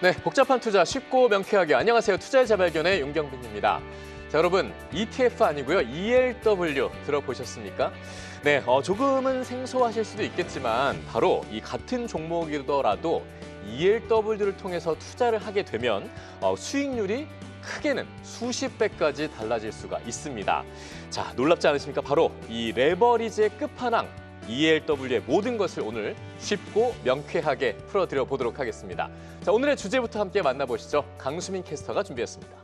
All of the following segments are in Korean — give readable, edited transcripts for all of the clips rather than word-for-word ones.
네, 복잡한 투자 쉽고 명쾌하게. 안녕하세요. 투자의 재발견의 윤경빈입니다. 자, 여러분, ETF 아니고요. ELW 들어보셨습니까? 네, 조금은 생소하실 수도 있겠지만 바로 이 같은 종목이더라도 ELW를 통해서 투자를 하게 되면 수익률이 크게는 수십 배까지 달라질 수가 있습니다. 자, 놀랍지 않으십니까? 바로 이 레버리지의 끝판왕. ELW의 모든 것을 오늘 쉽고 명쾌하게 풀어드려 보도록 하겠습니다. 자, 오늘의 주제부터 함께 만나보시죠. 강수민 캐스터가 준비했습니다.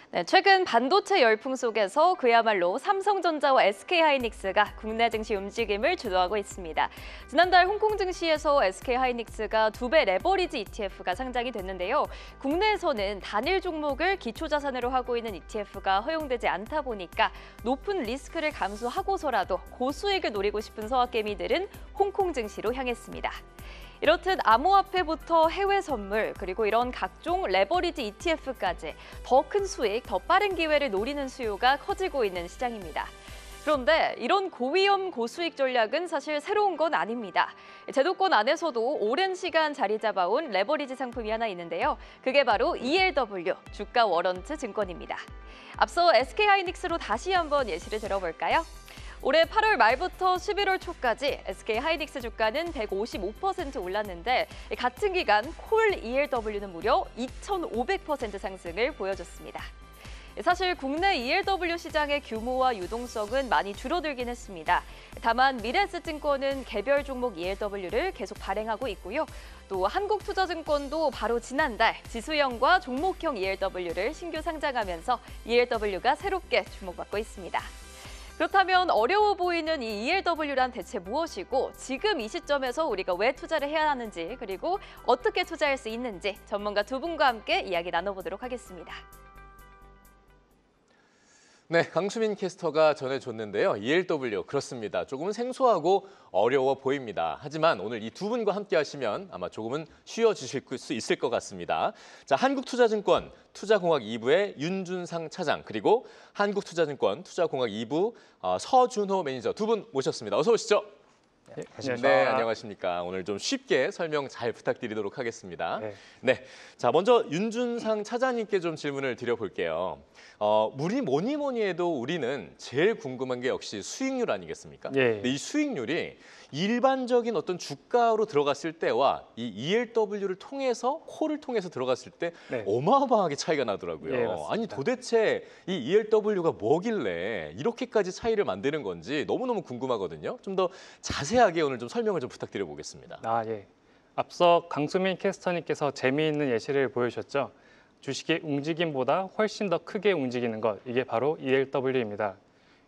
네, 최근 반도체 열풍 속에서 그야말로 삼성전자와 SK하이닉스가 국내 증시 움직임을 주도하고 있습니다. 지난달 홍콩 증시에서 SK하이닉스가 2배 레버리지 ETF가 상장이 됐는데요. 국내에서는 단일 종목을 기초자산으로 하고 있는 ETF가 허용되지 않다 보니까 높은 리스크를 감수하고서라도 고수익을 노리고 싶은 서학개미들은 홍콩 증시로 향했습니다. 이렇듯 암호화폐부터 해외 선물, 그리고 이런 각종 레버리지 ETF까지 더 큰 수익, 더 빠른 기회를 노리는 수요가 커지고 있는 시장입니다. 그런데 이런 고위험 고수익 전략은 사실 새로운 건 아닙니다. 제도권 안에서도 오랜 시간 자리 잡아온 레버리지 상품이 하나 있는데요. 그게 바로 ELW, 주가 워런트 증권입니다. 앞서 SK하이닉스로 다시 한번 예시를 들어볼까요? 올해 8월 말부터 11월 초까지 SK하이닉스 주가는 155% 올랐는데 같은 기간 콜 ELW는 무려 2,500% 상승을 보여줬습니다. 사실 국내 ELW 시장의 규모와 유동성은 많이 줄어들긴 했습니다. 다만 미래에셋증권은 개별 종목 ELW를 계속 발행하고 있고요. 또 한국투자증권도 바로 지난달 지수형과 종목형 ELW를 신규 상장하면서 ELW가 새롭게 주목받고 있습니다. 그렇다면 어려워 보이는 이 ELW란 대체 무엇이고 지금 이 시점에서 우리가 왜 투자를 해야 하는지 그리고 어떻게 투자할 수 있는지 전문가 두 분과 함께 이야기 나눠보도록 하겠습니다. 네, 강수민 캐스터가 전해줬는데요. ELW, 그렇습니다. 조금은 생소하고 어려워 보입니다. 하지만 오늘 이 두 분과 함께 하시면 아마 조금은 쉬워지실 수 있을 것 같습니다. 자, 한국투자증권 투자공학 2부의 윤준상 차장, 그리고 한국투자증권 투자공학 2부 서준호 매니저 두 분 모셨습니다. 어서 오시죠. 네, 안녕하십니까. 오늘 좀 쉽게 설명 잘 부탁드리도록 하겠습니다. 네, 자, 먼저 윤준상 차장님께 좀 질문을 드려볼게요. 우리 뭐니 해도 우리는 제일 궁금한 게 역시 수익률 아니겠습니까? 근데 이 수익률이 일반적인 어떤 주가로 들어갔을 때와 이 ELW를 통해서 콜을 통해서 들어갔을 때 어마어마하게 차이가 나더라고요. 아니 도대체 이 ELW가 뭐길래 이렇게까지 차이를 만드는 건지 너무너무 궁금하거든요. 좀 더 자세하게 오늘 좀 설명을 좀 부탁드려 보겠습니다. 앞서 강수민 캐스터님께서 재미있는 예시를 보여주셨죠. 주식의 움직임보다 훨씬 더 크게 움직이는 것, 이게 바로 ELW입니다.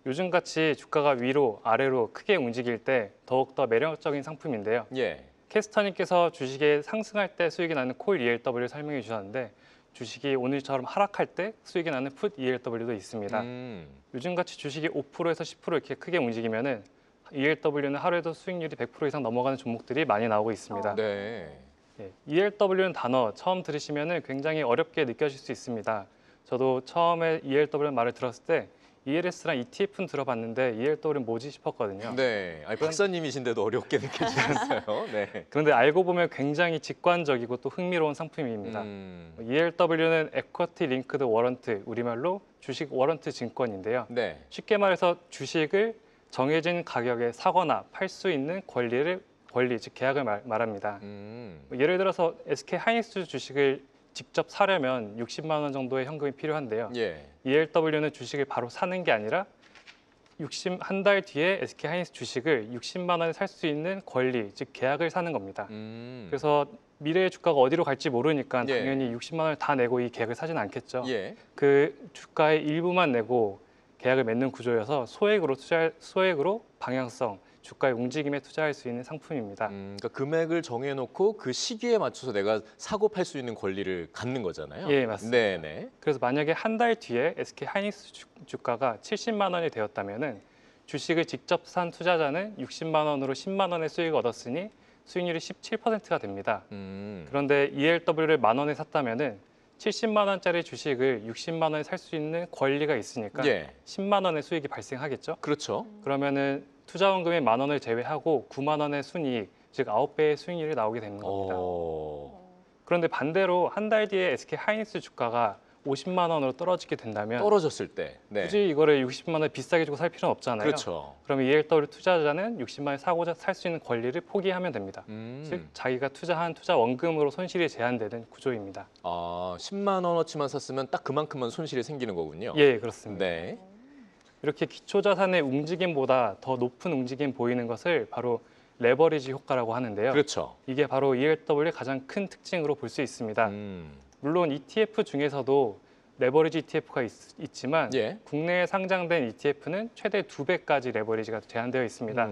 요즘같이 주가가 위로, 아래로 크게 움직일 때 더욱더 매력적인 상품인데요. 캐스터님께서 주식이 상승할 때 수익이 나는 콜 ELW를 설명해 주셨는데 주식이 오늘처럼 하락할 때 수익이 나는 풋 ELW도 있습니다. 요즘같이 주식이 5%에서 10% 이렇게 크게 움직이면은 ELW는 하루에도 수익률이 100% 이상 넘어가는 종목들이 많이 나오고 있습니다. ELW는 단어 처음 들으시면 굉장히 어렵게 느껴질 수 있습니다. 저도 처음에 ELW라는 말을 들었을 때 ELS랑 ETF는 들어봤는데 ELW는 뭐지 싶었거든요. 아니, 박사님이신데도 어렵게 느껴지셨어요. 그런데 알고 보면 굉장히 직관적이고 또 흥미로운 상품입니다. ELW는 에쿼티 링크드 워런트, 우리말로 주식 워런트 증권인데요. 쉽게 말해서 주식을 정해진 가격에 사거나 팔 수 있는 권리, 즉 계약을 말합니다. 예를 들어서 SK하이닉스 주식을 직접 사려면 60만 원 정도의 현금이 필요한데요. ELW는 주식을 바로 사는 게 아니라 한 달 뒤에 SK하이닉스 주식을 60만 원에 살 수 있는 권리, 즉 계약을 사는 겁니다. 그래서 미래의 주가가 어디로 갈지 모르니까 당연히 60만 원을 다 내고 이 계약을 사지는 않겠죠. 그 주가의 일부만 내고 계약을 맺는 구조여서 소액으로 방향성, 주가의 움직임에 투자할 수 있는 상품입니다. 그러니까 금액을 정해놓고 그 시기에 맞춰서 내가 사고 팔 수 있는 권리를 갖는 거잖아요. 맞습니다. 그래서 만약에 한 달 뒤에 SK하이닉스 주가가 70만 원이 되었다면 주식을 직접 산 투자자는 60만 원으로 10만 원의 수익을 얻었으니 수익률이 17%가 됩니다. 그런데 ELW를 10,000원에 샀다면 70만 원짜리 주식을 60만 원에 살 수 있는 권리가 있으니까 10만 원의 수익이 발생하겠죠. 그러면은 투자원금의 10,000원을 제외하고 9만 원의 순이익, 즉 9배의 수익률이 나오게 되는 겁니다. 그런데 반대로 한 달 뒤에 SK 하이닉스 주가가 50만 원으로 떨어지게 된다면 떨어졌을 때 굳이 이거를 60만 원 비싸게 주고 살 필요는 없잖아요. 그렇죠. 그러면 ELW 투자자는 60만 원 사고 살 수 있는 권리를 포기하면 됩니다. 즉 자기가 투자한 투자 원금으로 손실이 제한되는 구조입니다. 10만 원어치만 샀으면 딱 그만큼만 손실이 생기는 거군요. 예, 그렇습니다. 네. 이렇게 기초 자산의 움직임보다 더 높은 움직임 보이는 것을 바로 레버리지 효과라고 하는데요. 그렇죠. 이게 바로 ELW의 가장 큰 특징으로 볼 수 있습니다. 물론 ETF 중에서도 레버리지 ETF가 있지만 국내에 상장된 ETF는 최대 2배까지 레버리지가 제한되어 있습니다.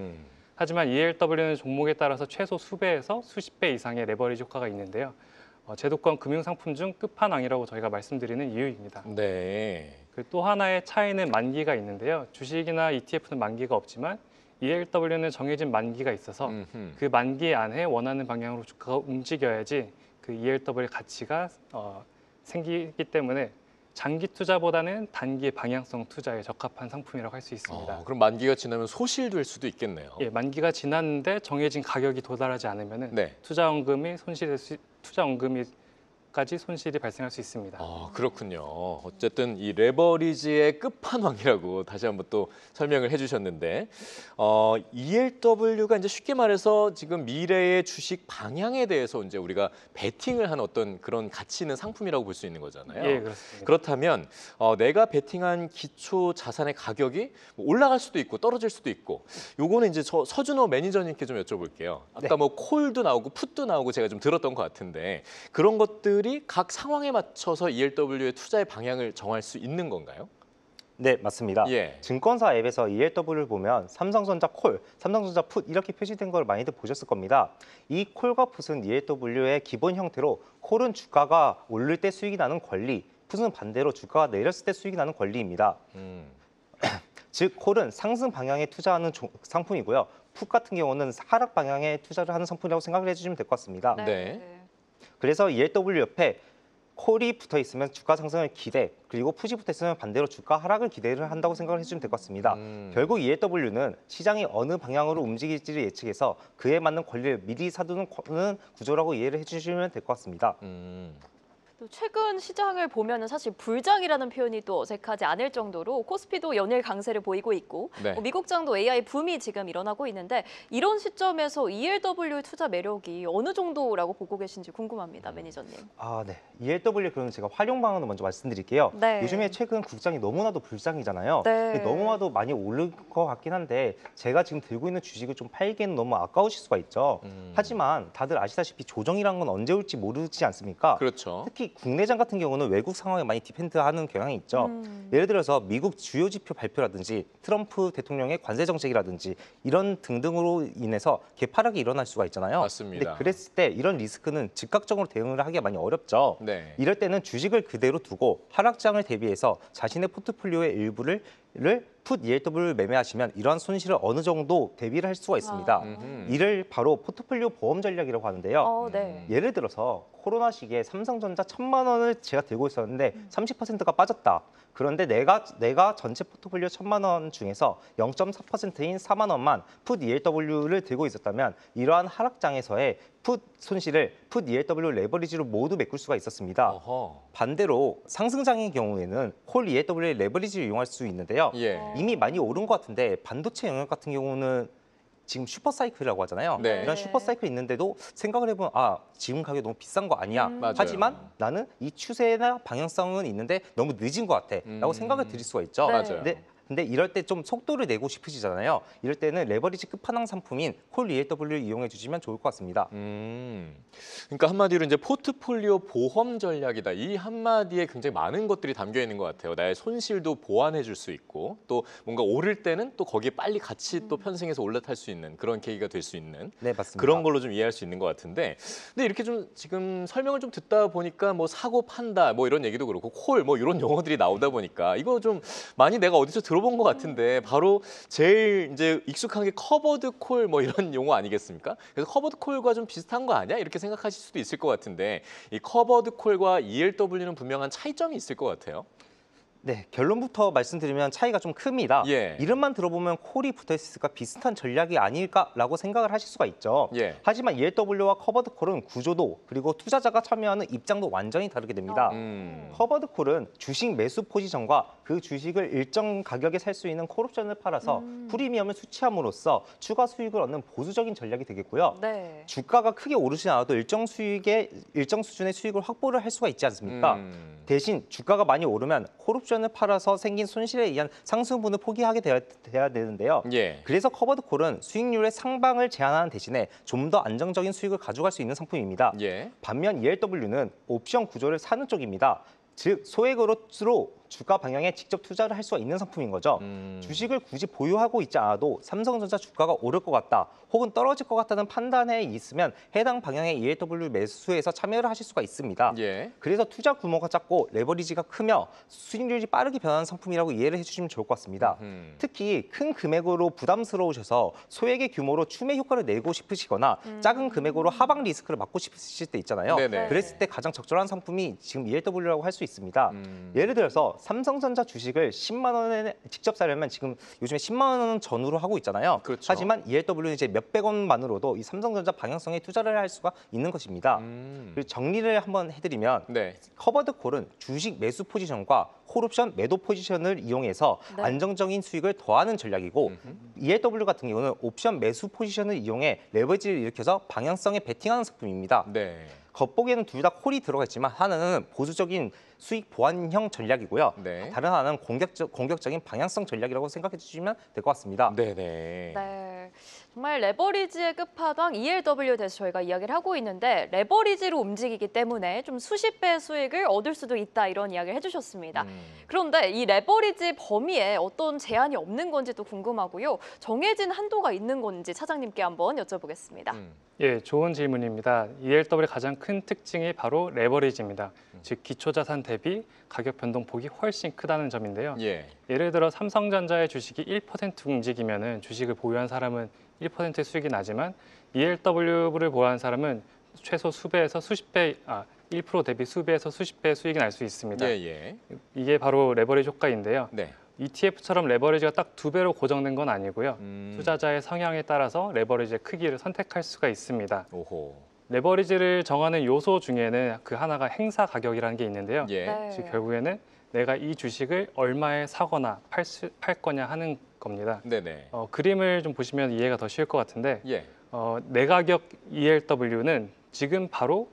하지만 ELW는 종목에 따라서 최소 수배에서 수십 배 이상의 레버리지 효과가 있는데요. 제도권 금융상품 중 끝판왕이라고 저희가 말씀드리는 이유입니다. 네. 또 하나의 차이는 만기가 있는데요. 주식이나 ETF는 만기가 없지만 ELW는 정해진 만기가 있어서 그 만기 안에 원하는 방향으로 주가가 움직여야지 그 ELW의 가치가 생기기 때문에 장기 투자보다는 단기 방향성 투자에 적합한 상품이라고 할 수 있습니다. 그럼 만기가 지나면 소실될 수도 있겠네요. 예, 만기가 지났는데 정해진 가격이 도달하지 않으면 투자원금까지 손실이 발생할 수 있습니다. 그렇군요. 어쨌든 이 레버리지의 끝판왕이라고 다시 한번 또 설명을 해주셨는데 ELW가 이제 쉽게 말해서 지금 미래의 주식 방향에 대해서 이제 우리가 베팅을 한 어떤 그런 가치 있는 상품이라고 볼 수 있는 거잖아요. 예, 그렇습니다. 그렇다면 내가 베팅한 기초 자산의 가격이 올라갈 수도 있고 떨어질 수도 있고 요거는 이제 서준호 매니저님께 좀 여쭤볼게요. 아까 뭐 콜도 나오고 풋도 나오고 제가 좀 들었던 것 같은데 그런 것들이 각 상황에 맞춰서 ELW의 투자의 방향을 정할 수 있는 건가요? 네, 맞습니다. 증권사 앱에서 ELW를 보면 삼성전자 콜, 삼성전자 풋 이렇게 표시된 걸 많이들 보셨을 겁니다. 이 콜과 풋은 ELW의 기본 형태로 콜은 주가가 오를 때 수익이 나는 권리, 풋은 반대로 주가가 내렸을 때 수익이 나는 권리입니다. 즉 콜은 상승 방향에 투자하는 상품이고요. 풋 같은 경우는 하락 방향에 투자를 하는 상품이라고 생각을 해주시면 될 것 같습니다. 그래서 ELW 옆에 콜이 붙어 있으면 주가 상승을 기대, 그리고 풋이 붙어 있으면 반대로 주가 하락을 기대를 한다고 생각을 해주시면 될 것 같습니다. 결국 ELW는 시장이 어느 방향으로 움직일지를 예측해서 그에 맞는 권리를 미리 사두는 구조라고 이해를 해주시면 될 것 같습니다. 또 최근 시장을 보면은 사실 불장이라는 표현이 또 어색하지 않을 정도로 코스피도 연일 강세를 보이고 있고 미국장도 AI 붐이 지금 일어나고 있는데 이런 시점에서 ELW 투자 매력이 어느 정도라고 보고 계신지 궁금합니다, 매니저님. 네. ELW 그러면 제가 활용 방안을 먼저 말씀드릴게요. 요즘에 최근 국장이 너무나도 불장이잖아요. 너무나도 많이 오를 것 같긴 한데 제가 지금 들고 있는 주식을 좀 팔기에는 너무 아까우실 수가 있죠. 하지만 다들 아시다시피 조정이라는 건 언제 올지 모르지 않습니까? 그렇죠. 특히 국내장 같은 경우는 외국 상황에 많이 디펜드하는 경향이 있죠. 예를 들어서 미국 주요 지표 발표라든지 트럼프 대통령의 관세 정책이라든지 이런 등등으로 인해서 개파락이 일어날 수가 있잖아요. 맞습니다. 근데 그랬을 때 이런 리스크는 즉각적으로 대응을 하기가 많이 어렵죠. 이럴 때는 주식을 그대로 두고 하락장을 대비해서 자신의 포트폴리오의 일부를 풋 ELW를 매매하시면 이러한 손실을 어느 정도 대비를 할 수가 있습니다. 이를 바로 포트폴리오 보험 전략이라고 하는데요. 예를 들어서 코로나 시기에 삼성전자 1,000만 원을 제가 들고 있었는데 30%가 빠졌다. 그런데 내가 전체 포트폴리오 1,000만 원 중에서 0.4%인 4만 원만 풋 ELW를 들고 있었다면 이러한 하락장에서의 풋 손실을 풋 ELW 레버리지로 모두 메꿀 수가 있었습니다. 반대로 상승장의 경우에는 콜 ELW의 레버리지를 이용할 수 있는데요. 이미 많이 오른 것 같은데 반도체 영역 같은 경우는 지금 슈퍼사이클이라고 하잖아요. 이런 슈퍼사이클이 있는데도 생각을 해보면 지금 가격이 너무 비싼 거 아니야. 하지만 나는 이 추세나 방향성은 있는데 너무 늦은 것 같아 라고 생각을 드릴 수가 있죠. 근데 이럴 때 좀 속도를 내고 싶으시잖아요. 이럴 때는 레버리지 끝판왕 상품인 콜 ELW를 이용해 주시면 좋을 것 같습니다. 그러니까 한마디로 이제 포트폴리오 보험 전략이다. 이 한마디에 굉장히 많은 것들이 담겨 있는 것 같아요. 나의 손실도 보완해 줄 수 있고 또 뭔가 오를 때는 또 거기에 빨리 같이 또 편승해서 올라탈 수 있는 그런 계기가 될 수 있는 맞습니다. 그런 걸로 좀 이해할 수 있는 것 같은데 근데 이렇게 좀 지금 설명을 좀 듣다 보니까 뭐 사고 판다 뭐 이런 얘기도 그렇고 콜 뭐 이런 용어들이 나오다 보니까 이거 좀 많이 내가 어디서 들어본 것 같은데 바로 제일 이제 익숙한 게 커버드 콜 뭐 이런 용어 아니겠습니까? 그래서 커버드 콜과 좀 비슷한 거 아니야? 이렇게 생각하실 수도 있을 것 같은데 이 커버드 콜과 ELW는 분명한 차이점이 있을 것 같아요. 네, 결론부터 말씀드리면 차이가 좀 큽니다. 예. 이름만 들어보면 콜이 붙어있을까 비슷한 전략이 아닐까라고 생각을 하실 수가 있죠. 예. 하지만 ELW와 커버드 콜은 구조도 그리고 투자자가 참여하는 입장도 완전히 다르게 됩니다. 커버드 콜은 주식 매수 포지션과 그 주식을 일정 가격에 살 수 있는 콜옵션을 팔아서 프리미엄을 수취함으로써 추가 수익을 얻는 보수적인 전략이 되겠고요. 네. 주가가 크게 오르지 않아도 일정 수준의 수익을 확보를 할 수가 있지 않습니까? 대신 주가가 많이 오르면 콜옵션을 팔아서 생긴 손실에 의한 상승분을 포기하게 돼야 되는데요. 예. 그래서 커버드 콜은 수익률의 상방을 제한하는 대신에 좀 더 안정적인 수익을 가져갈 수 있는 상품입니다. 예. 반면 ELW는 옵션 구조를 사는 쪽입니다. 즉 소액으로 주가 방향에 직접 투자를 할 수가 있는 상품인 거죠. 주식을 굳이 보유하고 있지 않아도 삼성전자 주가가 오를 것 같다 혹은 떨어질 것 같다는 판단에 있으면 해당 방향의 ELW 매수에서 참여를 하실 수가 있습니다. 예. 그래서 투자 규모가 작고 레버리지가 크며 수익률이 빠르게 변하는 상품이라고 이해를 해주시면 좋을 것 같습니다. 특히 큰 금액으로 부담스러우셔서 소액의 규모로 추매 효과를 내고 싶으시거나 작은 금액으로 하방 리스크를 막고 싶으실 때 있잖아요. 네네. 그랬을 때 가장 적절한 상품이 지금 ELW라고 할 수 있습니다. 예를 들어서 삼성전자 주식을 10만 원에 직접 사려면 지금 요즘에 10만 원 전후로 하고 있잖아요. 그렇죠. 하지만 ELW는 이제 몇백 원만으로도 이 삼성전자 방향성에 투자를 할 수가 있는 것입니다. 그리고 정리를 한번 해드리면 네. 커버드 콜은 주식 매수 포지션과 콜옵션 매도 포지션을 이용해서 네. 안정적인 수익을 더하는 전략이고 ELW 같은 경우는 옵션 매수 포지션을 이용해 레버리지를 일으켜서 방향성에 베팅하는 상품입니다. 네. 겉보기에는 둘 다 콜이 들어가 있지만 하나는 보수적인 수익 보완형 전략이고요. 네. 다른 하나는 공격적인 방향성 전략이라고 생각해 주시면 될 것 같습니다. 네네. 네, 정말 레버리지의 끝판왕 ELW에 대해서 저희가 이야기를 하고 있는데 레버리지로 움직이기 때문에 좀 수십 배의 수익을 얻을 수도 있다 이런 이야기를 해주셨습니다. 그런데 이 레버리지 범위에 어떤 제한이 없는 건지 또 궁금하고요. 정해진 한도가 있는 건지 차장님께 한번 여쭤보겠습니다. 예, 좋은 질문입니다. ELW의 가장 큰 특징이 바로 레버리지입니다. 즉 기초자산 대비 가격 변동폭이 훨씬 크다는 점인데요. 예. 예를 들어 삼성전자의 주식이 1% 움직이면은 주식을 보유한 사람은 1%의 수익이 나지만 ELW를 보유한 사람은 최소 수배에서 수십 배, 1% 대비 수배에서 수십 배의 수익이 날 수 있습니다. 예. 이게 바로 레버리지 효과인데요. 네. ETF처럼 레버리지가 딱 2배로 고정된 건 아니고요. 투자자의 성향에 따라서 레버리지의 크기를 선택할 수가 있습니다. 오호. 레버리지를 정하는 요소 중에는 그 하나가 행사 가격이라는 게 있는데요. 예. 네. 즉 결국에는 내가 이 주식을 얼마에 사거나 팔 거냐 하는 겁니다. 네네. 그림을 좀 보시면 이해가 더 쉬울 것 같은데 예. 내가격 ELW는 지금 바로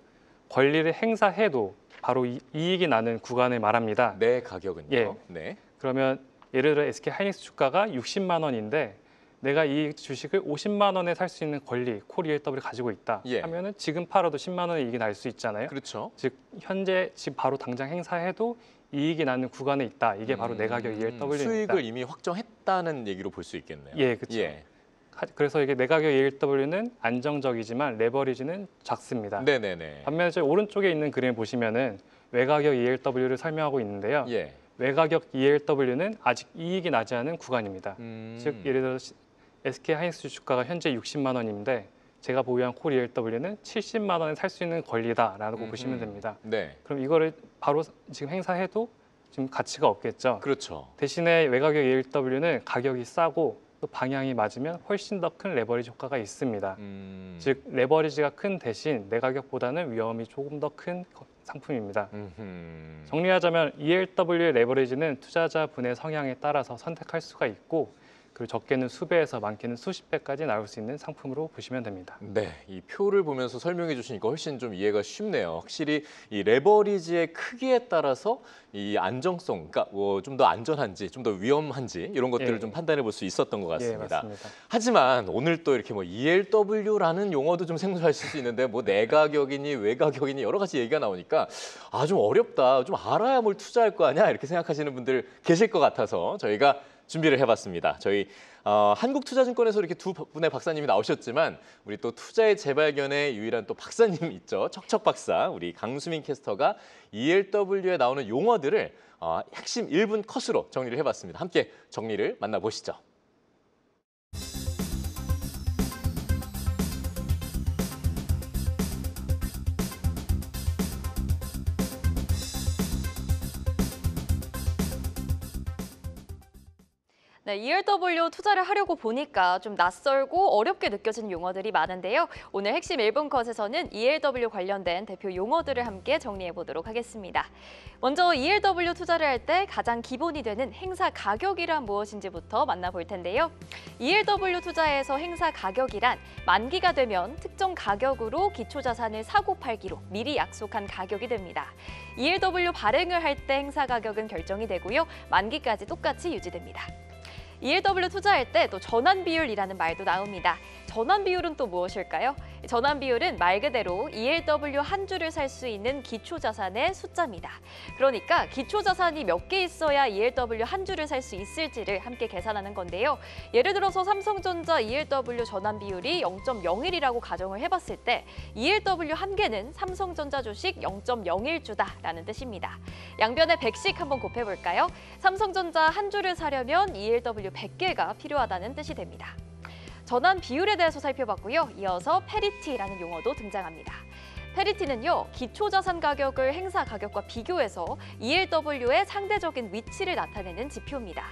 권리를 행사해도 바로 이익이 나는 구간을 말합니다. 내 가격은요? 예. 네. 그러면 예를 들어 SK 하이닉스 주가가 60만 원인데 내가 이 주식을 50만 원에 살 수 있는 권리, 콜 ELW를 가지고 있다 예. 하면은 지금 팔아도 10만 원의 이익이 날 수 있잖아요. 그렇죠. 즉 현재 지금 바로 당장 행사해도 이익이 나는 구간에 있다. 이게 바로 내가격 ELW입니다. 수익을 이미 확정했다는 얘기로 볼 수 있겠네요. 예, 그렇죠. 예. 그래서 이게 내가격 ELW는 안정적이지만 레버리지는 작습니다. 네네네. 반면에 저 오른쪽에 있는 그림을 보시면은 외가격 ELW를 설명하고 있는데요. 예. 외가격 ELW는 아직 이익이 나지 않은 구간입니다. 즉 예를 들어 SK 하이닉스 주가가 현재 60만 원인데 제가 보유한 콜 ELW는 70만 원에 살 수 있는 권리다라고 보시면 됩니다. 네. 그럼 이거를 바로 지금 행사해도 지금 가치가 없겠죠. 그렇죠. 대신에 외가격 ELW는 가격이 싸고 또 방향이 맞으면 훨씬 더 큰 레버리지 효과가 있습니다. 즉 레버리지가 큰 대신 내가격보다는 위험이 조금 더 큰 상품입니다. 정리하자면 ELW의 레버리지는 투자자분의 성향에 따라서 선택할 수가 있고 그리고 적게는 수배에서 많게는 수십 배까지 나올 수 있는 상품으로 보시면 됩니다. 네, 이 표를 보면서 설명해 주시니까 훨씬 좀 이해가 쉽네요. 확실히 이 레버리지의 크기에 따라서 이 안정성, 그러니까 좀 더 안전한지, 좀 더 위험한지 이런 것들을 예. 좀 판단해 볼 수 있었던 것 예, 같습니다. 맞습니다. 하지만 오늘 또 이렇게 ELW라는 용어도 좀 생소하실 수 있는데 내가격이니 외가격이니 여러 가지 얘기가 나오니까 좀 어렵다, 좀 알아야 뭘 투자할 거 아니야 이렇게 생각하시는 분들 계실 것 같아서 저희가 준비를 해봤습니다. 저희 한국투자증권에서 이렇게 두 분의 박사님이 나오셨지만 우리 또 투자의 재발견의 유일한 또 박사님 있죠. 척척 박사 우리 강수민 캐스터가 ELW에 나오는 용어들을 핵심 1분 컷으로 정리를 해봤습니다. 함께 정리를 만나보시죠. 네, ELW 투자를 하려고 보니까 좀 낯설고 어렵게 느껴지는 용어들이 많은데요. 오늘 핵심 1분 컷에서는 ELW 관련된 대표 용어들을 함께 정리해 보도록 하겠습니다. 먼저 ELW 투자를 할 때 가장 기본이 되는 행사 가격이란 무엇인지부터 만나볼 텐데요. ELW 투자에서 행사 가격이란 만기가 되면 특정 가격으로 기초자산을 사고 팔기로 미리 약속한 가격이 됩니다. ELW 발행을 할 때 행사 가격은 결정이 되고요. 만기까지 똑같이 유지됩니다. ELW 투자할 때 또 전환 비율이라는 말도 나옵니다. 전환 비율은 또 무엇일까요? 전환 비율은 말 그대로 ELW 한 주를 살 수 있는 기초 자산의 숫자입니다. 그러니까 기초 자산이 몇 개 있어야 ELW 한 주를 살 수 있을지를 함께 계산하는 건데요. 예를 들어서 삼성전자 ELW 전환 비율이 0.01이라고 가정을 해봤을 때 ELW 한 개는 삼성전자 주식 0.01주다라는 뜻입니다. 양변에 100씩 한번 곱해볼까요? 삼성전자 한 주를 사려면 ELW 100개가 필요하다는 뜻이 됩니다. 전환 비율에 대해서 살펴봤고요. 이어서 페리티라는 용어도 등장합니다. 페리티는요, 기초자산 가격을 행사 가격과 비교해서 ELW의 상대적인 위치를 나타내는 지표입니다.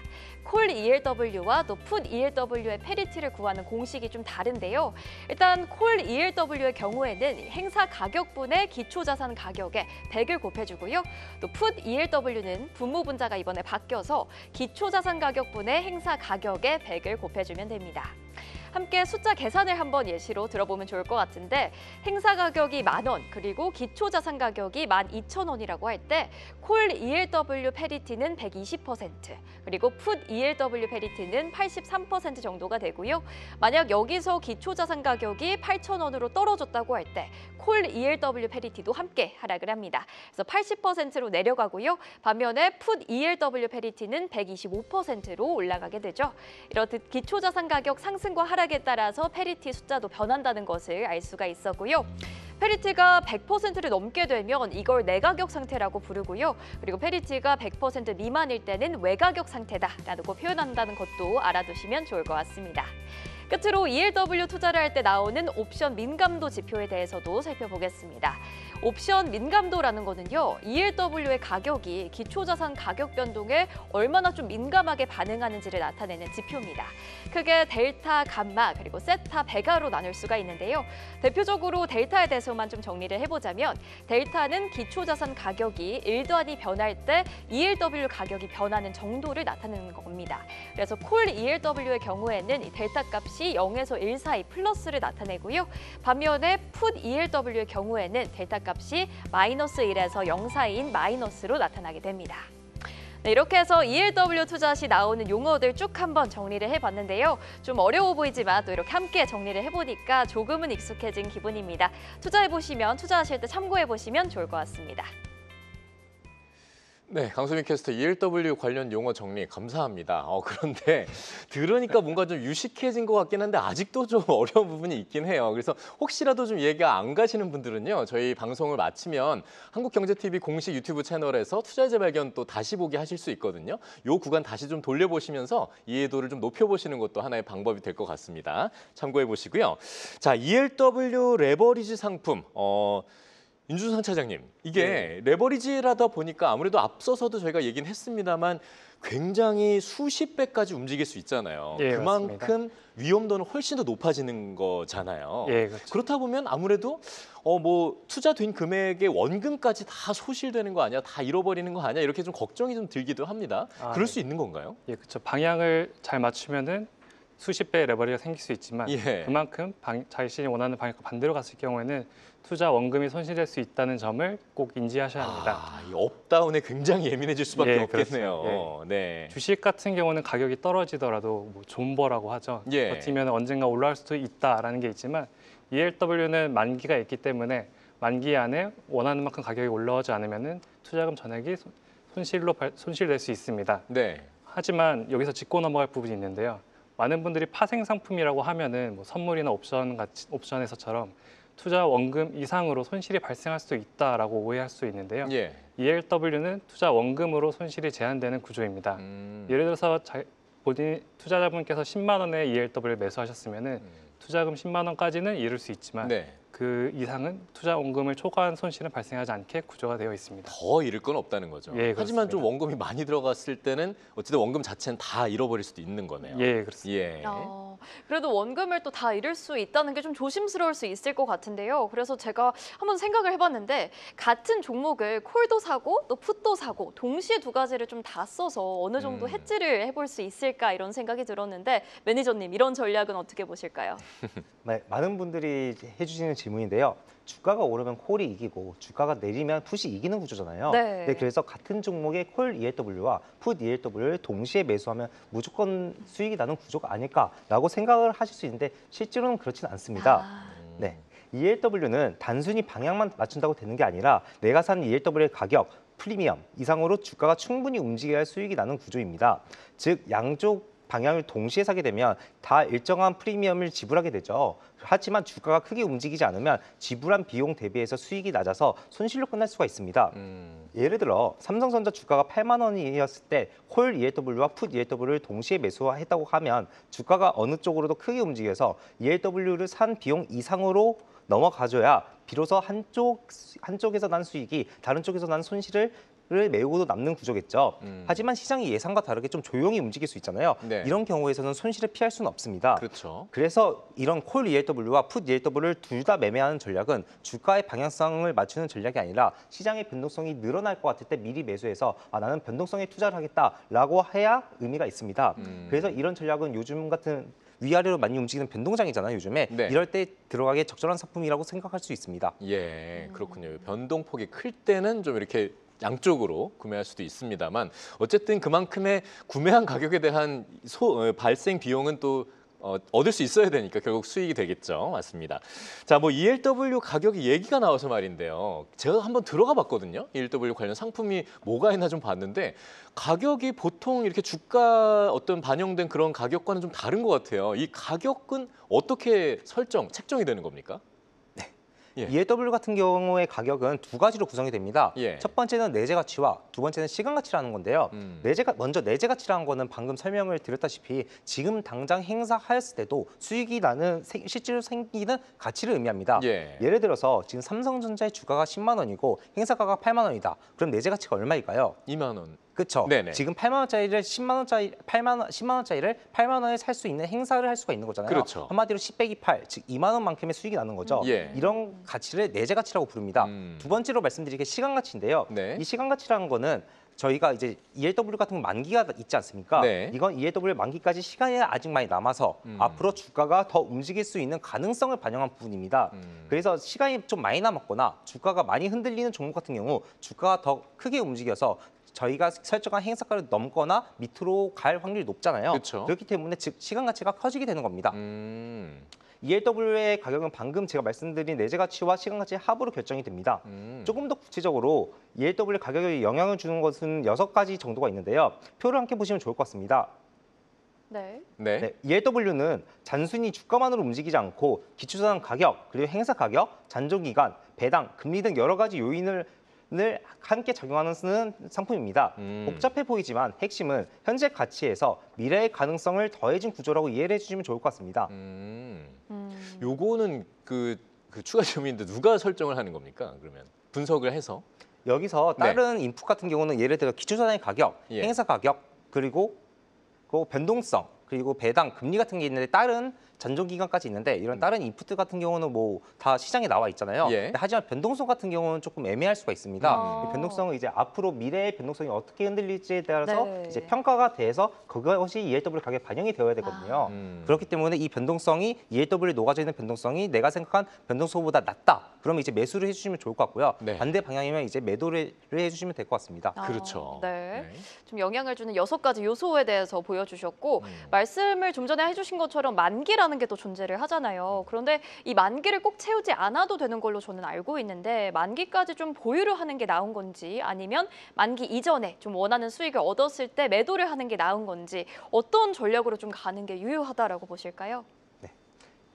콜 ELW와 또 풋 ELW의 페리티를 구하는 공식이 좀 다른데요. 일단 콜 ELW의 경우에는 행사 가격분의 기초자산 가격에 100을 곱해주고요. 또 풋 ELW는 분모분자가 이번에 바뀌어서 기초자산 가격분의 행사 가격에 100을 곱해주면 됩니다. 함께 숫자 계산을 한번 예시로 들어보면 좋을 것 같은데 행사 가격이 10,000원 그리고 기초자산 가격이 12,000원이라고 할 때 콜 ELW 페리티는 120% 그리고 풋 ELW 페리티는 83% 정도가 되고요. 만약 여기서 기초자산 가격이 8,000원으로 떨어졌다고 할 때 콜 ELW 페리티도 함께 하락을 합니다. 그래서 80%로 내려가고요. 반면에 풋 ELW 페리티는 125%로 올라가게 되죠. 이렇듯 기초자산 가격 상승과 하락에 따라서 페리티 숫자도 변한다는 것을 알 수가 있었고요. 페리티가 100%를 넘게 되면 이걸 내가격 상태라고 부르고요. 그리고 페리티가 100% 미만일 때는 외가격 상태다라고 표현한다는 것도 알아두시면 좋을 것 같습니다. 끝으로 ELW 투자를 할 때 나오는 옵션 민감도 지표에 대해서도 살펴보겠습니다. 옵션 민감도라는 거는요, ELW의 가격이 기초자산 가격 변동에 얼마나 좀 민감하게 반응하는지를 나타내는 지표입니다. 크게 델타, 감마, 그리고 세타, 베가로 나눌 수가 있는데요. 대표적으로 델타에 대해서만 좀 정리를 해보자면 델타는 기초자산 가격이 1단위 변할 때 ELW 가격이 변하는 정도를 나타내는 겁니다. 그래서 콜 ELW의 경우에는 이 델타 값이 0에서 1 사이 플러스를 나타내고요. 반면에 풋 ELW의 경우에는 델타 값이 마이너스 1에서 0 사이인 마이너스로 나타나게 됩니다. 네, 이렇게 해서 ELW 투자 시 나오는 용어들 쭉 한번 정리를 해봤는데요. 좀 어려워 보이지만 또 이렇게 함께 정리를 해보니까 조금은 익숙해진 기분입니다. 투자해보시면, 투자하실 때 참고해보시면 좋을 것 같습니다. 네, 강수민 캐스터 ELW 관련 용어 정리 감사합니다. 그런데 들으니까 뭔가 좀 유식해진 것 같긴 한데 아직도 좀 어려운 부분이 있긴 해요. 그래서 혹시라도 좀 이해가 안 가시는 분들은요. 저희 방송을 마치면 한국경제TV 공식 유튜브 채널에서 투자의 재발견 또 다시 보기 하실 수 있거든요. 요 구간 다시 좀 돌려보시면서 이해도를 좀 높여보시는 것도 하나의 방법이 될 것 같습니다. 참고해 보시고요. 자, ELW 레버리지 상품. 윤준선 차장님, 이게 레버리지라다 보니까 아무래도 앞서서도 저희가 얘기는 했습니다만 굉장히 수십 배까지 움직일 수 있잖아요. 예, 그만큼 맞습니다. 위험도는 훨씬 더 높아지는 거잖아요. 예, 그렇죠. 그렇다 보면 아무래도 투자된 금액의 원금까지 다 소실되는 거 아니야? 다 잃어버리는 거 아니야? 이렇게 좀 걱정이 좀 들기도 합니다. 그럴 수 있는 건가요? 예, 그렇죠. 방향을 잘 맞추면은 수십 배의 레버리가 생길 수 있지만 그만큼 자신이 원하는 방향과 반대로 갔을 경우에는 투자 원금이 손실될 수 있다는 점을 꼭 인지하셔야 합니다. 이 업다운에 굉장히 예민해질 수밖에 없겠네요. 네. 주식 같은 경우는 가격이 떨어지더라도 뭐 존버라고 하죠. 버티면 언젠가 올라갈 수도 있다라는 게 있지만 ELW는 만기가 있기 때문에 만기 안에 원하는 만큼 가격이 올라오지 않으면 투자금 전액이 손실될 수 있습니다. 네. 하지만 여기서 짚고 넘어갈 부분이 있는데요. 많은 분들이 파생 상품이라고 하면은 뭐 선물이나 옵션에서처럼 투자 원금 이상으로 손실이 발생할 수도 있다라고 오해할 수 있는데요. ELW는 투자 원금으로 손실이 제한되는 구조입니다. 예를 들어서 투자자분께서 10만 원에 ELW를 매수하셨으면은 투자금 10만 원까지는 이룰 수 있지만 그 이상은 투자 원금을 초과한 손실은 발생하지 않게 구조가 되어 있습니다. 더 잃을 건 없다는 거죠. 예, 하지만 그렇습니다. 좀 원금이 많이 들어갔을 때는 어쨌든 원금 자체는 다 잃어버릴 수도 있는 거네요. 예, 그렇습니다. 예. 그래도 원금을 또 다 잃을 수 있다는 게 좀 조심스러울 수 있을 것 같은데요. 그래서 제가 한번 생각을 해봤는데 같은 종목을 콜도 사고 또 풋도 사고 동시에 두 가지를 좀 다 써서 어느 정도 해지를 해볼 수 있을까 이런 생각이 들었는데 매니저님 이런 전략은 어떻게 보실까요? 네, 많은 분들이 해주시는 질문인데요. 주가가 오르면 콜이 이기고 주가가 내리면 풋이 이기는 구조잖아요. 네. 그래서 같은 종목의 콜 ELW와 풋 ELW를 동시에 매수하면 무조건 수익이 나는 구조가 아닐까라고 생각을 하실 수 있는데 실제로는 그렇지는 않습니다. 네, ELW는 단순히 방향만 맞춘다고 되는 게 아니라 내가 산 ELW의 가격, 프리미엄 이상으로 주가가 충분히 움직여야 수익이 나는 구조입니다. 즉 양쪽 방향을 동시에 사게 되면 다 일정한 프리미엄을 지불하게 되죠. 하지만 주가가 크게 움직이지 않으면 지불한 비용 대비해서 수익이 낮아서 손실로 끝날 수가 있습니다. 예를 들어 삼성전자 주가가 8만 원이었을 때 콜 ELW와 풋 ELW를 동시에 매수했다고 하면 주가가 어느 쪽으로도 크게 움직여서 ELW를 산 비용 이상으로 넘어가줘야 비로소 한쪽에서 난 수익이 다른 쪽에서 난 손실을 메우고도 남는 구조겠죠. 하지만 시장이 예상과 다르게 좀 조용히 움직일 수 있잖아요. 네. 이런 경우에서는 손실을 피할 수는 없습니다. 그렇죠. 그래서 이런 콜 ELW와 풋 ELW를 둘 다 매매하는 전략은 주가의 방향성을 맞추는 전략이 아니라 시장의 변동성이 늘어날 것 같을 때 미리 매수해서 나는 변동성에 투자를 하겠다라고 해야 의미가 있습니다. 그래서 이런 전략은 요즘 같은 위아래로 많이 움직이는 변동장이잖아요, 요즘에. 네. 이럴 때 들어가기 적절한 상품이라고 생각할 수 있습니다. 예, 그렇군요. 변동폭이 클 때는 좀 이렇게 양쪽으로 구매할 수도 있습니다만 어쨌든 그만큼의 구매한 가격에 대한 발생 비용은 또 얻을 수 있어야 되니까 결국 수익이 되겠죠. 맞습니다. 자, 뭐 ELW 가격이 얘기가 나와서 말인데요. 제가 한번 들어가 봤거든요. ELW 관련 상품이 뭐가 있나 좀 봤는데 가격이 보통 이렇게 주가 어떤 반영된 그런 가격과는 좀 다른 것 같아요. 이 가격은 어떻게 책정이 되는 겁니까? 예. ELW 같은 경우의 가격은 두 가지로 구성이 됩니다. 예. 첫 번째는 내재 가치와 두 번째는 시간 가치라는 건데요. 먼저 내재 가치라는 거는 방금 설명을 드렸다시피 지금 당장 행사하였을 때도 수익이 나는 실제로 생기는 가치를 의미합니다. 예. 예를 들어서 지금 삼성전자의 주가가 10만 원이고 행사가가 8만 원이다. 그럼 내재 가치가 얼마일까요? 2만 원. 그렇죠. 지금 8만 원짜리를 10만 원짜리를 8만 원에 살 수 있는 행사를 할 수가 있는 거잖아요. 그렇죠. 한마디로 10 빼기 8, 즉 2만 원만큼의 수익이 나는 거죠. 예. 이런 가치를 내재 가치라고 부릅니다. 두 번째로 말씀드릴 게 시간 가치인데요. 네. 이 시간 가치라는 거는 저희가 이제 ELW 같은 건 만기가 있지 않습니까? 네. 이건 ELW 만기까지 시간이 아직 많이 남아서 앞으로 주가가 더 움직일 수 있는 가능성을 반영한 부분입니다. 그래서 시간이 좀 많이 남았거나 주가가 많이 흔들리는 종목 같은 경우 주가가 더 크게 움직여서 저희가 설정한 행사가를 넘거나 밑으로 갈 확률이 높잖아요. 그렇죠. 그렇기 때문에 즉 시간 가치가 커지게 되는 겁니다. ELW의 가격은 방금 제가 말씀드린 내재 가치와 시간 가치의 합으로 결정이 됩니다. 조금 더 구체적으로 ELW 가격에 영향을 주는 것은 6가지 정도가 있는데요. 표를 함께 보시면 좋을 것 같습니다. 네. ELW는 단순히 주가만으로 움직이지 않고 기초자산 가격, 그리고 행사 가격, 잔존 기간, 배당, 금리 등 여러 가지 요인을 함께 적용하는 상품입니다. 복잡해 보이지만 핵심은 현재 가치에서 미래의 가능성을 더해진 구조라고 이해를 해주시면 좋을 것 같습니다. 요거는 그 추가 질문인데 누가 설정을 하는 겁니까? 그러면 분석을 해서 여기서 다른 인풋 같은 경우는 예를 들어 기초자산의 가격, 행사 가격, 그리고 변동성, 그리고 배당, 금리 같은 게 있는데 다른 잔존 기간까지 있는데 이런 다른 인풋 같은 경우는 뭐 다 시장에 나와 있잖아요. 하지만 변동성 같은 경우는 조금 애매할 수가 있습니다. 이 변동성은 이제 앞으로 미래의 변동성이 어떻게 흔들릴지에 따라서 이제 평가가 돼서 그것이 ELW 가격에 반영이 되어야 되거든요. 그렇기 때문에 이 변동성이 ELW에 녹아져 있는 변동성이 내가 생각한 변동성보다 낮다. 그러면 이제 매수를 해주시면 좋을 것 같고요. 반대 방향이면 이제 매도를 해주시면 될 것 같습니다. 그렇죠. 좀 영향을 주는 6가지 요소에 대해서 보여주셨고 말씀을 좀 전에 해주신 것처럼 만기라는 게 또 존재를 하잖아요. 그런데 이 만기를 꼭 채우지 않아도 되는 걸로 저는 알고 있는데 만기까지 좀 보유를 하는 게 나은 건지 아니면 만기 이전에 좀 원하는 수익을 얻었을 때 매도를 하는 게 나은 건지 어떤 전략으로 좀 가는 게 유효하다라고 보실까요?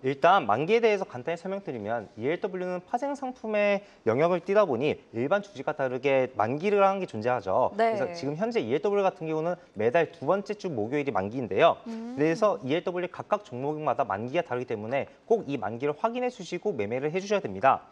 일단 만기에 대해서 간단히 설명드리면 ELW는 파생 상품의 영역을 띄다 보니 일반 주식과 다르게 만기라는 게 존재하죠. 네. 그래서 지금 현재 ELW 같은 경우는 매달 두 번째 주 목요일이 만기인데요. 그래서 ELW 각각 종목마다 만기가 다르기 때문에 꼭 이 만기를 확인해 주시고 매매를 해주셔야 됩니다.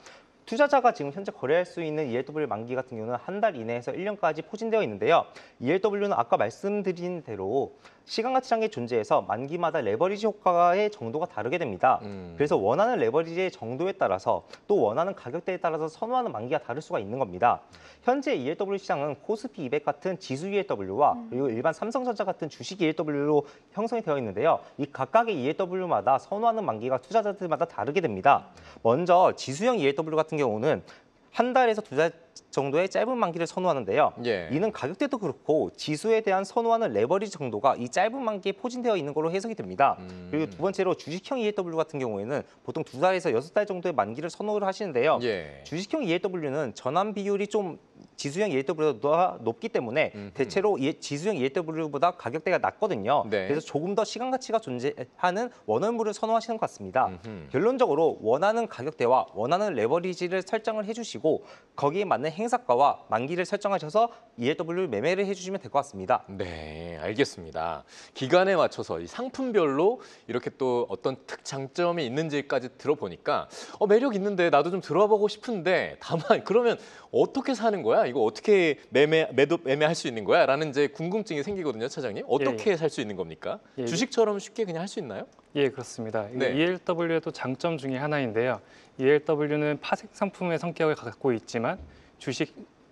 투자자가 지금 현재 거래할 수 있는 ELW 만기 같은 경우는 한 달 이내에서 1년까지 포진되어 있는데요. ELW는 아까 말씀드린 대로 시간가치라는 게 존재해서 만기마다 레버리지 효과의 정도가 다르게 됩니다. 그래서 원하는 레버리지의 정도에 따라서 또 원하는 가격대에 따라서 선호하는 만기가 다를 수가 있는 겁니다. 현재 ELW 시장은 코스피 200 같은 지수 ELW와 그리고 일반 삼성전자 같은 주식 ELW로 형성이 되어 있는데요. 이 각각의 ELW마다 선호하는 만기가 투자자들마다 다르게 됩니다. 먼저 지수형 ELW 같은 경우는 한 달에서 두 달 정도의 짧은 만기를 선호하는데요. 예. 이는 가격대도 그렇고 지수에 대한 선호하는 레버리지 정도가 이 짧은 만기에 포진되어 있는 걸로 해석이 됩니다. 그리고 두 번째로 주식형 ELW 같은 경우에는 보통 2달에서 6달 정도의 만기를 선호를 하시는데요. 예. 주식형 ELW는 전환 비율이 좀 지수형 ELW보다 높기 때문에 대체로 지수형 ELW보다 가격대가 낮거든요. 네. 그래서 조금 더 시간 가치가 존재하는 원월물을 선호하시는 것 같습니다. 결론적으로 원하는 가격대와 원하는 레버리지를 설정을 해주시고 거기에 맞는 행사가와 만기를 설정하셔서 ELW 매매를 해주시면 될 것 같습니다. 네, 알겠습니다. 기간에 맞춰서 이 상품별로 이렇게 또 어떤 특장점이 있는지까지 들어보니까 매력 있는데 나도 좀 들어보고 싶은데 다만 그러면 어떻게 사는 거야? 이거 어떻게 매매할 수 있는 거야? 라는 이제 궁금증이 생기거든요, 차장님. 어떻게 살 수 있는 겁니까? 주식처럼 쉽게 그냥 할 수 있나요? 예, 그렇습니다. 네. ELW의 또 장점 중에 하나인데요. ELW는 파생 상품의 성격을 갖고 있지만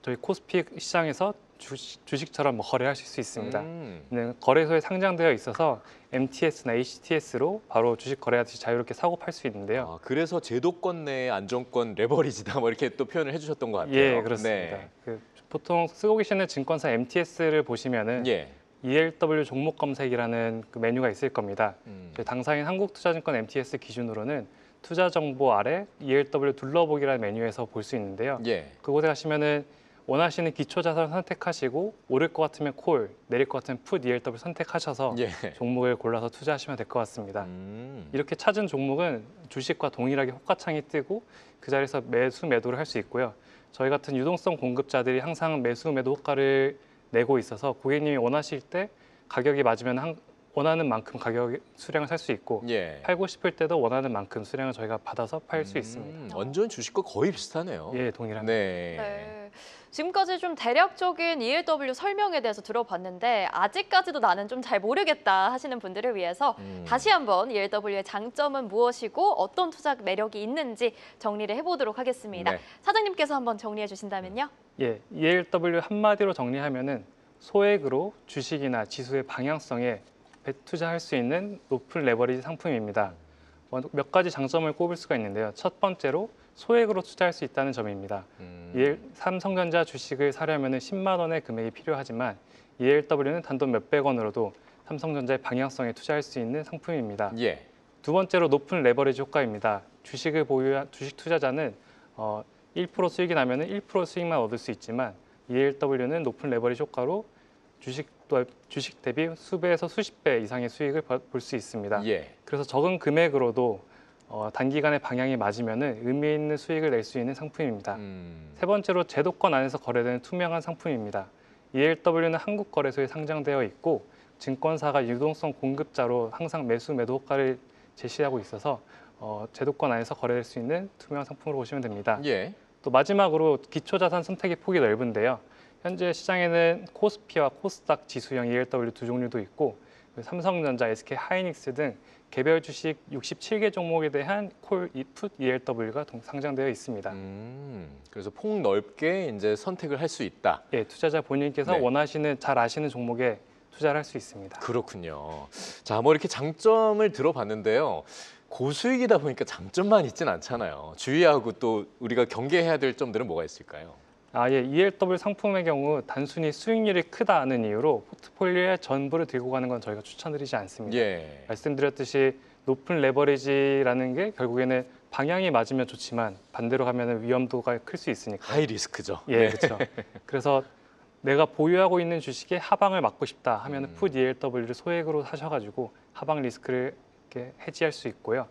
저희 코스피 시장에서 주식처럼 거래하실 수 있습니다. 거래소에 상장되어 있어서 MTS나 HTS로 바로 주식 거래하듯이 자유롭게 사고 팔 수 있는데요. 그래서 제도권 내의 안정권 레버리지다 뭐 이렇게 또 표현을 해주셨던 것 같아요. 예, 그렇습니다. 네. 보통 쓰고 계시는 증권사 MTS를 보시면은 ELW 종목 검색이라는 그 메뉴가 있을 겁니다. 저희 당사인 한국투자증권 MTS 기준으로는 투자 정보 아래 ELW 둘러보기라는 메뉴에서 볼 수 있는데요. 그곳에 가시면은 원하시는 기초 자산 선택하시고 오를 것 같으면 콜, 내릴 것 같으면 풋 ELW 선택하셔서 종목을 골라서 투자하시면 될 것 같습니다. 이렇게 찾은 종목은 주식과 동일하게 호가창이 뜨고 그 자리에서 매수 매도를 할 수 있고요. 저희 같은 유동성 공급자들이 항상 매수 매도 호가를 내고 있어서 고객님이 원하실 때 가격이 맞으면 원하는 만큼 가격 수량을 살 수 있고 팔고 싶을 때도 원하는 만큼 수량을 저희가 받아서 팔 수 있습니다. 완전 주식과 거의 비슷하네요. 예, 동일합니다. 네. 지금까지 좀 대략적인 ELW 설명에 대해서 들어봤는데 아직까지도 나는 좀 잘 모르겠다 하시는 분들을 위해서 다시 한번 ELW의 장점은 무엇이고 어떤 투자 매력이 있는지 정리를 해보도록 하겠습니다. 사장님께서 한번 정리해 주신다면요. 예, ELW 한마디로 정리하면은 소액으로 주식이나 지수의 방향성에 투자할 수 있는 높은 레버리지 상품입니다. 몇 가지 장점을 꼽을 수가 있는데요. 첫 번째로 소액으로 투자할 수 있다는 점입니다. 삼성전자 주식을 사려면 10만 원의 금액이 필요하지만 ELW는 단돈 몇백 원으로도 삼성전자의 방향성에 투자할 수 있는 상품입니다. 두 번째로 높은 레버리지 효과입니다. 주식을 보유한 주식 투자자는 1% 수익이 나면 1% 수익만 얻을 수 있지만 ELW는 높은 레버리지 효과로 주식 대비 수배에서 수십 배 이상의 수익을 볼 수 있습니다. 그래서 적은 금액으로도 단기간에 방향이 맞으면 의미 있는 수익을 낼 수 있는 상품입니다. 세 번째로 제도권 안에서 거래되는 투명한 상품입니다. ELW는 한국거래소에 상장되어 있고 증권사가 유동성 공급자로 항상 매수 매도 호가를 제시하고 있어서 제도권 안에서 거래될 수 있는 투명한 상품으로 보시면 됩니다. 또 마지막으로 기초자산 선택의 폭이 넓은데요. 현재 시장에는 코스피와 코스닥 지수형 ELW 두 종류도 있고 삼성전자, SK 하이닉스 등 개별 주식 67개 종목에 대한 콜, 풋 ELW가 상장되어 있습니다. 그래서 폭넓게 이제 선택을 할 수 있다. 예, 투자자 본인께서 원하시는 잘 아시는 종목에 투자를 할 수 있습니다. 그렇군요. 자, 뭐 이렇게 장점을 들어봤는데요. 고수익이다 보니까 장점만 있진 않잖아요. 주의하고 또 우리가 경계해야 될 점들은 뭐가 있을까요? ELW 상품의 경우 단순히 수익률이 크다는 이유로 포트폴리오의 전부를 들고 가는 건 저희가 추천드리지 않습니다. 말씀드렸듯이 높은 레버리지라는 게 결국에는 방향이 맞으면 좋지만 반대로 가면 위험도가 클 수 있으니까. 하이 리스크죠. 예, 그렇죠. 그래서 내가 보유하고 있는 주식의 하방을 막고 싶다 하면 풋 ELW를 소액으로 사셔가지고 하방 리스크를 이렇게 해지할 수 있고요.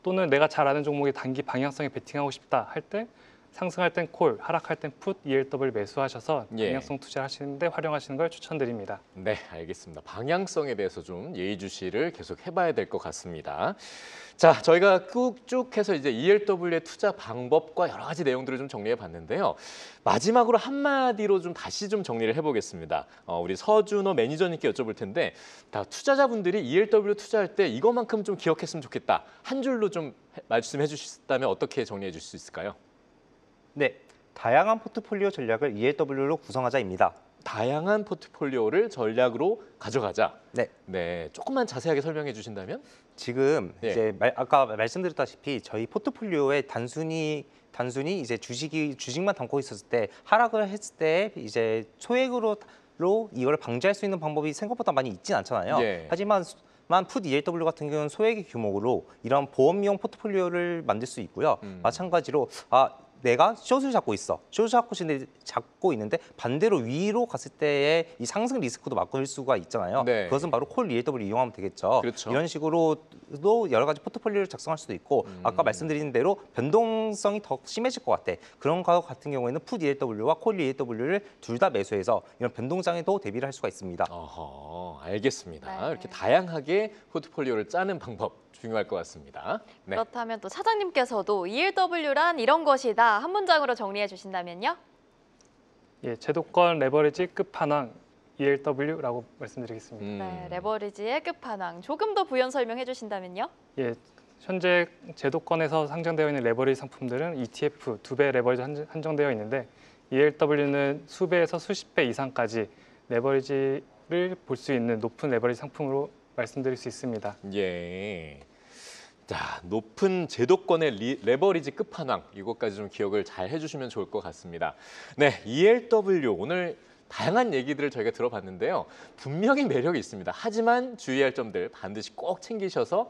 또는 내가 잘 아는 종목의 단기 방향성에 베팅하고 싶다 할 때 상승할 땐 콜, 하락할 땐 풋, ELW 매수하셔서 방향성 투자하시는데 활용하시는 걸 추천드립니다. 네, 알겠습니다. 방향성에 대해서 좀 예의주시를 계속 해봐야 될 것 같습니다. 자, 저희가 쭉 해서 이제 ELW의 투자 방법과 여러 가지 내용들을 좀 정리해 봤는데요. 마지막으로 한마디로 좀 다시 좀 정리를 해보겠습니다. 우리 서준호 매니저님께 여쭤볼 텐데, 다 투자자분들이 ELW 투자할 때 이것만큼 좀 기억했으면 좋겠다. 한 줄로 좀 말씀해 주셨다면 어떻게 정리해 주실 수 있을까요? 네, 다양한 포트폴리오 전략을 ELW로 구성하자입니다. 다양한 포트폴리오를 전략으로 가져가자. 네. 조금만 자세하게 설명해 주신다면? 지금 이제 아까 말씀드렸다시피 저희 포트폴리오에 단순히 이제 주식만 담고 있었을 때 하락을 했을 때 이제 소액으로 이걸 방지할 수 있는 방법이 생각보다 많이 있진 않잖아요. 하지만 풋 ELW 같은 경우는 소액의 규모로 이런 보험용 포트폴리오를 만들 수 있고요. 마찬가지로 내가 숏을 잡고 있는데 반대로 위로 갔을 때의 이 상승 리스크도 막을 수가 있잖아요. 그것은 바로 콜 ELW를 이용하면 되겠죠. 그렇죠. 이런 식으로도 여러 가지 포트폴리오를 작성할 수도 있고 아까 말씀드린 대로 변동성이 더 심해질 것 같아. 그런 거 같은 경우에는 풋 ELW와 콜 ELW를 둘 다 매수해서 이런 변동장에도 대비를 할 수가 있습니다. 알겠습니다. 이렇게 다양하게 포트폴리오를 짜는 방법 중요할 것 같습니다. 네. 그렇다면 또 차장님께서도 ELW란 이런 것이다. 한 문장으로 정리해 주신다면요? 예, 제도권 레버리지 끝판왕 ELW라고 말씀드리겠습니다. 네, 레버리지의 끝판왕. 조금 더 부연 설명해 주신다면요? 예, 현재 제도권에서 상장되어 있는 레버리지 상품들은 ETF 2배 레버리지 한정되어 있는데 ELW는 수배에서 수십 배 이상까지 레버리지를 볼 수 있는 높은 레버리지 상품으로 말씀드릴 수 있습니다. 자, 높은 제도권의 레버리지 끝판왕, 이것까지 좀 기억을 잘 해주시면 좋을 것 같습니다. 네, ELW 오늘 다양한 얘기들을 저희가 들어봤는데요. 분명히 매력이 있습니다. 하지만 주의할 점들 반드시 꼭 챙기셔서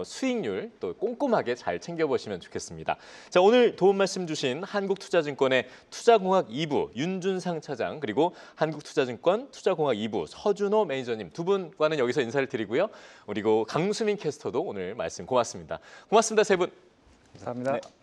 수익률 또 꼼꼼하게 잘 챙겨보시면 좋겠습니다. 자, 오늘 도움 말씀 주신 한국투자증권의 투자공학 2부 윤준상 차장 그리고 한국투자증권 투자공학 2부 서준호 매니저님 두 분과는 여기서 인사를 드리고요. 그리고 강수민 캐스터도 오늘 말씀 고맙습니다. 고맙습니다, 세 분. 감사합니다. 네.